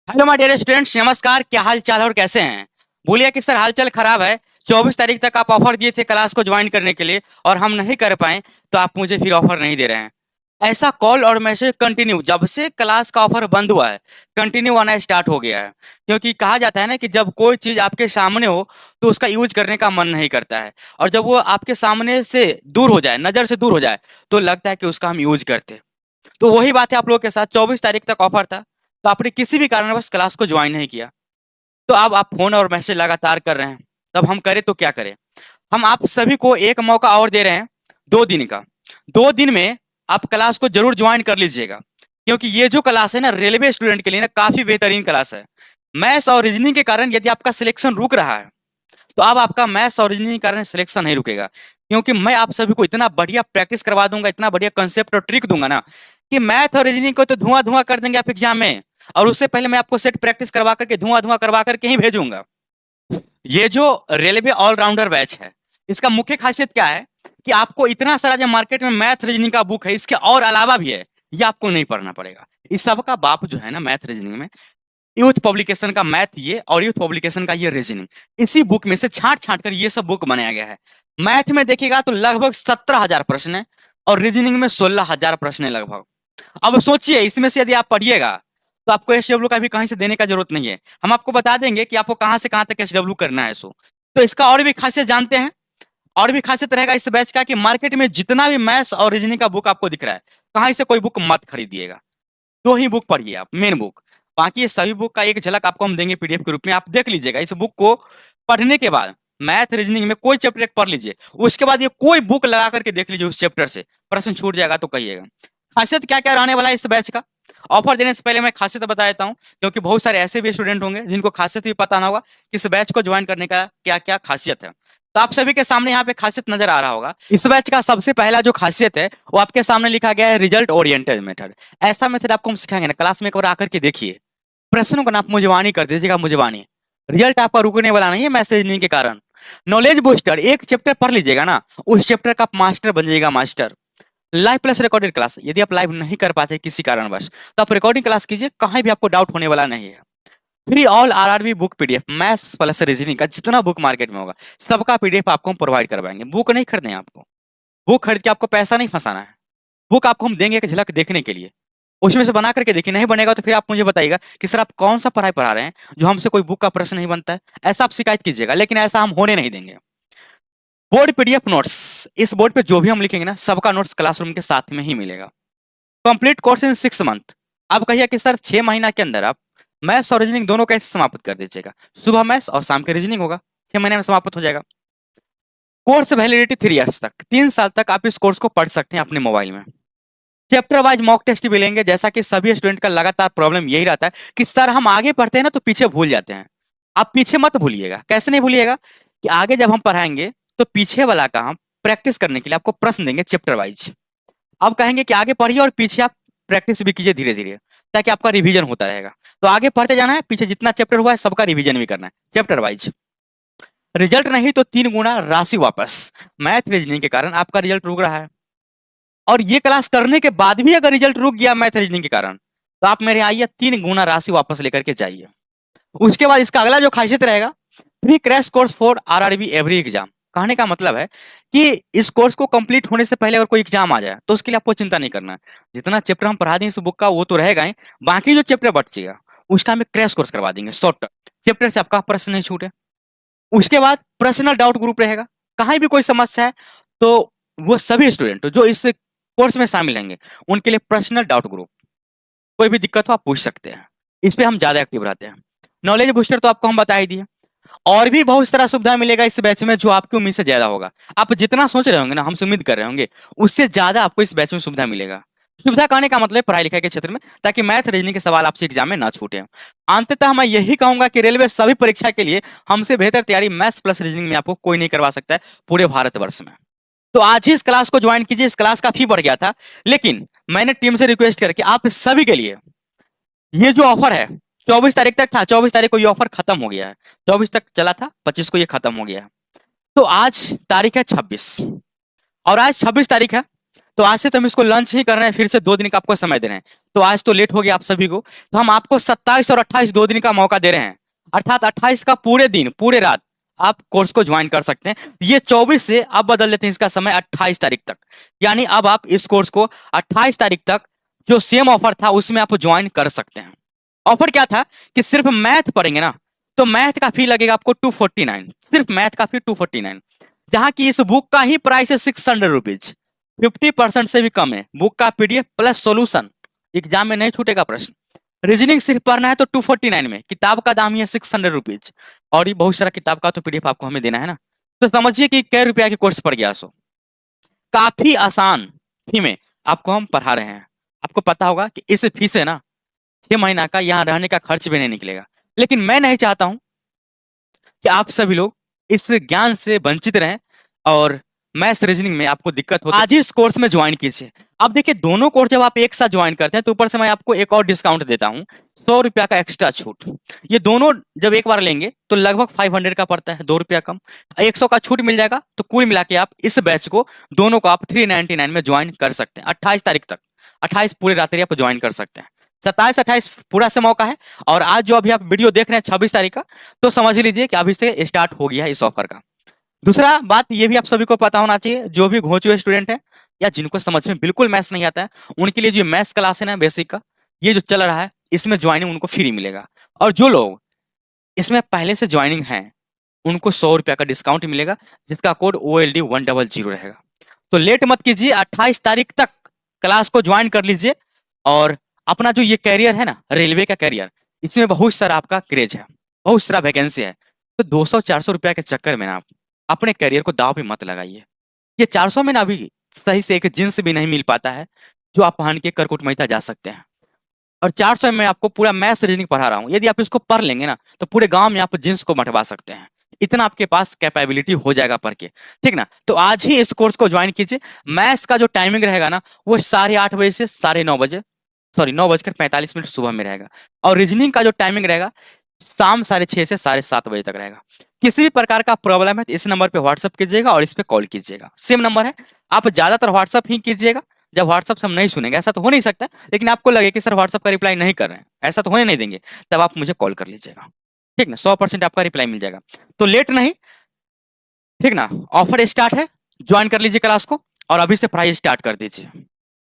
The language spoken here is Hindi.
हेलो माय डियर स्टूडेंट्स, नमस्कार। क्या हाल चाल और कैसे हैं? भूलिए कि सर हालचाल खराब है। 24 तारीख तक आप ऑफर दिए थे क्लास को ज्वाइन करने के लिए और हम नहीं कर पाए, तो आप मुझे फिर ऑफर नहीं दे रहे हैं। ऐसा कॉल और मैसेज कंटिन्यू जब से क्लास का ऑफर बंद हुआ है, कंटिन्यू आना स्टार्ट हो गया है। क्योंकि कहा जाता है ना कि जब कोई चीज आपके सामने हो तो उसका यूज करने का मन नहीं करता है, और जब वो आपके सामने से दूर हो जाए, नजर से दूर हो जाए, तो लगता है कि उसका हम यूज करते। तो वही बात है आप लोगों के साथ। 24 तारीख तक ऑफर था, तो आपने किसी भी कारणवश क्लास को ज्वाइन नहीं किया। तो अब आप फोन और मैसेज लगातार कर रहे हैं। तब हम करें तो क्या करें? हम आप सभी को एक मौका और दे रहे हैं, 2 दिन का। 2 दिन में आप क्लास को जरूर ज्वाइन कर लीजिएगा, क्योंकि ये जो क्लास है ना, रेलवे स्टूडेंट के लिए ना काफी बेहतरीन क्लास है। मैथ्स और रीजनिंग के कारण यदि आपका सिलेक्शन रुक रहा है, तो अब आपका मैथ्स और रीजनिंग के कारण सिलेक्शन नहीं रुकेगा। क्योंकि मैं आप सभी को इतना बढ़िया प्रैक्टिस करवा दूंगा, इतना बढ़िया कंसेप्ट और ट्रिक दूंगा ना, कि मैथ और रीजनिंग को तो धुआं धुआं कर देंगे आप एग्जाम में। और उससे पहले मैं आपको सेट प्रैक्टिस करवा करके धुआं धुआं करवा करके ही भेजूंगा। ये जो रेलवे ऑलराउंडर बैच है, इसका मुख्य खासियत क्या है कि आपको इतना सारा जो मार्केट में मैथ रीजनिंग का बुक है, इसके और अलावा भी है, ये आपको नहीं पढ़ना पड़ेगा। इस सब का बाप जो है ना मैथ रीजनिंग में, यूथ पब्लिकेशन का मैथ ये और यूथ पब्लिकेशन का ये रीजनिंग, इसी बुक में से छांट छांट कर ये सब बुक बनाया गया है। मैथ में देखिएगा तो लगभग 17,000 प्रश्न है, और रीजनिंग में 16,000 प्रश्न है लगभग। अब सोचिए, इसमें से यदि आप पढ़िएगा तो आपको एसडब्ल्यू का भी कहीं से देने का जरूरत नहीं है। हम आपको बता देंगे कि आपको कहां से कहां तक एसडब्ल्यू करना है। सो तो इसका और भी खासियत जानते हैं। और भी खासियत रहेगा इस बैच का कि मार्केट में जितना भी मैथ्स और रीजनिंग का बुक आपको दिख रहा है, कहीं से कोई बुक मत खरीदिएगा। 2 ही बुक पढ़िए आप, मेन बुक। बाकी ये सभी बुक का एक झलक आपको हम देंगे पीडीएफ के रूप में, आप देख लीजिएगा। इस बुक को पढ़ने के बाद मैथ रीजनिंग में कोई चैप्टर एक पढ़ लीजिए, उसके बाद ये कोई बुक लगा करके देख लीजिए, उस चैप्टर से प्रश्न छूट जाएगा तो कहिएगा। खासियत क्या क्या रहने वाला है इस बैच का? ऑफर देने से पहले मैं खासियत बता देता हूँ, क्योंकि बहुत सारे ऐसे भी स्टूडेंट होंगे जिनको खासियत भी पता ना होगा कि इस बैच को ज्वाइन करने का क्या क्या खासियत है। तो आप सभी के सामने यहाँ पे खासियत नजर आ रहा होगा। इस बैच का सबसे पहला जो खासियत है वो आपके सामने लिखा गया है, रिजल्ट ओरिएंटेड मेथड। ऐसा मेथड आपको हम सिखाएंगे ना, क्लास में एक बार आकर के देखिए। प्रश्नों का ना आप मुजवानी कर दीजिएगा, मुजवानी। रिजल्ट आपका रुकने वाला नहीं है मैसेज नहीं के कारण। नॉलेज बूस्टर, एक चैप्टर पढ़ लीजिएगा ना, उस चैप्टर का आप मास्टर बन जाइएगा, master. Live plus recorded class, यदि आप लाइव नहीं कर पाते किसी कारणवश, तो आप रिकॉर्डिंग क्लास कीजिए, कहीं भी आपको डाउट होने वाला नहीं है। Free all RRB book PDF, maths plus reasoning का जितना बुक मार्केट में होगा, सबका पीडीएफ आपको हम प्रोवाइड करवाएंगे। बुक नहीं खरीदने हैं आपको, बुक खरीद के आपको पैसा नहीं फंसाना है। बुक आपको हम देंगे एक झलक देखने के लिए, उसमें से बना करके देखिए। नहीं बनेगा तो फिर आप मुझे बताइएगा कि सर आप कौन सा पढ़ाई पढ़ा रहे हैं जो हमसे कोई बुक का प्रश्न नहीं बनता है, ऐसा आप शिकायत कीजिएगा। लेकिन ऐसा हम होने नहीं देंगे। बोर्ड पीडीएफ नोट्स, इस बोर्ड पे जो भी हम लिखेंगे ना, सबका नोट्स क्लासरूम के साथ में ही मिलेगा। Complete course in 6 month. आप कहिए कि सर 6 महीना के अंदर आप मैथ्स और रीजनिंग दोनों कैसे समाप्त कर दीजिएगा? सुबह मैथ्स और शाम के रीजनिंग होगा, 6 महीने में समाप्त हो जाएगा। कोर्स वैलिडिटी 3 इयर्स तक, 3 साल तक आप इस कोर्स को पढ़ सकते हैं अपने मोबाइल में। चैप्टर वाइज मॉक टेस्ट भी लेंगे, जैसा कि सभी स्टूडेंट का लगातार प्रॉब्लम यही रहता है कि सर हम आगे पढ़ते हैं ना तो पीछे भूल जाते हैं। आप पीछे मत भूलिएगा। कैसे नहीं भूलिएगा? कि आगे जब हम पढ़ाएंगे तो पीछे वाला का हम प्रैक्टिस करने के लिए आपको प्रश्न देंगे चैप्टर वाइज। अब कहेंगे कि आगे पढ़िए और पीछे आप प्रैक्टिस भी कीजिए धीरे धीरे, ताकि आपका रिवीजन होता रहेगा। तो आगे पढ़ते जाना है, पीछे जितना चैप्टर हुआ है सबका रिवीजन भी करना है चैप्टर वाइज। रिजल्ट नहीं तो 3 गुना राशि वापस। मैथ रीजनिंग के कारण आपका रिजल्ट रुक रहा है, और ये क्लास करने के बाद भी अगर रिजल्ट रुक गया मैथ रीजनिंग के कारण, तो आप मेरे आइए 3 गुना राशि वापस लेकर के जाइए। उसके बाद इसका अगला जो खासियत रहेगा, free crash course for RRB every exam. कहने का मतलब है कि इस कोर्स को कंप्लीट होने से पहले अगर कोई एग्जाम आ जाए तो उसके लिए आपको चिंता नहीं करना है। जितना चैप्टर हम पढ़ा दें इस बुक का वो तो रहेगा ही, बाकी जो चैप्टर बचेगा उसका हम क्रैश कोर्स करवा देंगे शॉर्ट चैप्टर से, आपका प्रश्न नहीं छूटे। उसके बाद पर्सनल डाउट ग्रुप रहेगा। कहीं भी कोई समस्या है तो वो सभी स्टूडेंट जो इस कोर्स में शामिल रहेंगे उनके लिए पर्सनल डाउट ग्रुप, कोई भी दिक्कत हो आप पूछ सकते हैं। इस पे हम ज्यादा एक्टिव रहते हैं। नॉलेज बूस्टर तो आपको हम बता ही दिए। और भी बहुत सारा सुविधा मिलेगा इस बैच में, जो आपकी उम्मीद से ज्यादा होगा। आप जितना सोच रहे होंगे ना, हमसे उम्मीद कर रहे होंगे, उससे ज्यादा आपको इस बैच में सुविधा मिलेगा। सुविधा कहने का मतलब पढ़ाई लिखाई के क्षेत्र में, ताकि मैथ रीजनिंग के सवाल आपसे एग्जाम में ना छूटे। अंततः मैं यही कहूंगा कि रेलवे सभी परीक्षा के लिए हमसे बेहतर तैयारी मैथ्स प्लस रीजनिंग में आपको कोई नहीं करवा सकता है पूरे भारतवर्ष में। तो आज ही इस क्लास को ज्वाइन कीजिए। इस क्लास का फी बढ़ गया था, लेकिन मैंने टीम से रिक्वेस्ट करके आप सभी के लिए ये जो ऑफर है, 24 तारीख तक था, 24 तारीख को ये ऑफर खत्म हो गया है। 24 तक चला था, 25 को ये खत्म हो गया है। तो आज तारीख है 26, और आज 26 तारीख है। तो आज से तो हम इसको लंच ही कर रहे हैं, फिर से 2 दिन का आपको समय दे रहे हैं। तो आज तो लेट हो गया आप सभी को, तो हम आपको 27 और 28 2 दिन का मौका दे रहे हैं। अर्थात 28 का पूरे दिन पूरे रात आप कोर्स को ज्वाइन कर सकते हैं। ये 24 से अब बदल देते हैं इसका समय 28 तारीख तक, यानी अब आप इस कोर्स को 28 तारीख तक जो सेम ऑफर था उसमें आप ज्वाइन कर सकते हैं। ऑफर क्या था कि सिर्फ मैथ पढ़ेंगे ना, तो मैथ का फी लगेगा आपको 249, सिर्फ मैथ का फी 249, जहां की इस बुक का ही प्राइस है 600 रुपीज, 50% से भी कम है। बुक का पीडीएफ प्लस सॉल्यूशन, एग्जाम में नहीं छूटेगा प्रश्न। रीजनिंग सिर्फ पढ़ना है तो 249 में, किताब का दाम ही है 600 रुपीज, और ये बहुत सारा किताब का तो पीडीएफ आपको हमें देना है ना, तो समझिए कि कै रुपया की कोर्स पड़ गया। सो काफी आसान फी में आपको हम पढ़ा रहे हैं। आपको पता होगा कि इस फी से ना 6 महीना का यहाँ रहने का खर्च भी नहीं निकलेगा। लेकिन मैं नहीं चाहता हूं कि आप सभी लोग इस ज्ञान से वंचित रहें और मैथ्स रीजनिंग में आपको दिक्कत हो। आज ही इस कोर्स में ज्वाइन कीजिए। अब देखिए, दोनों कोर्स जब आप एक साथ ज्वाइन करते हैं तो ऊपर से मैं आपको एक और डिस्काउंट देता हूं, 100 रुपया का एक्स्ट्रा छूट। ये दोनों जब एक बार लेंगे तो लगभग 500 का पड़ता है, 2 रुपया कम, 100 का छूट मिल जाएगा। तो कुल मिला के आप इस बैच को दोनों को आप 399 में ज्वाइन कर सकते हैं 28 तारीख तक। 28 पूरे रात्रि आप ज्वाइन कर सकते हैं। 27 28 पूरा से मौका है, और आज जो अभी आप वीडियो देख रहे हैं 26 तारीख का, तो समझ लीजिए कि अभी से स्टार्ट हो गया है इस ऑफर का। दूसरा बात ये भी आप सभी को पता होना चाहिए, जो भी घोंचुए स्टूडेंट है या जिनको समझ में बिल्कुल मैथ्स नहीं आता है, उनके लिए जो मैथ्स क्लास है ना बेसिक का, ये जो चल रहा है इसमें ज्वाइनिंग उनको फ्री मिलेगा। और जो लोग इसमें पहले से ज्वाइनिंग है उनको 100 रुपया का डिस्काउंट मिलेगा, जिसका कोड OLD100 रहेगा। तो लेट मत कीजिए, 28 तारीख तक क्लास को ज्वाइन कर लीजिए। और अपना जो ये कैरियर है ना, रेलवे का कैरियर, इसमें बहुत सारा आपका क्रेज है, बहुत सारा वैकेंसी है। तो 200-400 रुपया के चक्कर में ना आप अपने करियर को दाव पे मत लगाइए। ये 400 में ना अभी सही से एक जींस भी नहीं मिल पाता है जो आप पहन के करकुट महिता जा सकते हैं। और 400 में आपको पूरा मैथ्स रीजनिंग पढ़ा रहा हूँ, यदि आप इसको पढ़ लेंगे ना तो पूरे गांव में आप जींस को बंटवा सकते हैं। इतना आपके पास कैपेबिलिटी हो जाएगा पढ़ के, ठीक ना। तो आज ही इस कोर्स को ज्वाइन कीजिए। मैथ्स का जो टाइमिंग रहेगा ना वो 8:30 बजे से 9:30 बजे, सॉरी 9:45 सुबह में रहेगा। और रीजनिंग का जो टाइमिंग रहेगा शाम 6:30 से 7:30 बजे तक रहेगा। किसी भी प्रकार का प्रॉब्लम है तो इस नंबर पे व्हाट्सअप कीजिएगा और इस पे कॉल कीजिएगा, सेम नंबर है। आप ज्यादातर व्हाट्सअप ही कीजिएगा, जब व्हाट्सअप से हम नहीं सुनेंगे, ऐसा तो हो नहीं सकता, लेकिन आपको लगे कि सर व्हाट्सअप का रिप्लाई नहीं कर रहे हैं, ऐसा तो होने नहीं देंगे, तब आप मुझे कॉल कर लीजिएगा, ठीक ना। 100% आपका रिप्लाई मिल जाएगा। तो लेट नहीं, ठीक ना। ऑफर स्टार्ट है, ज्वाइन कर लीजिए क्लास को और अभी से प्राइस स्टार्ट कर दीजिए।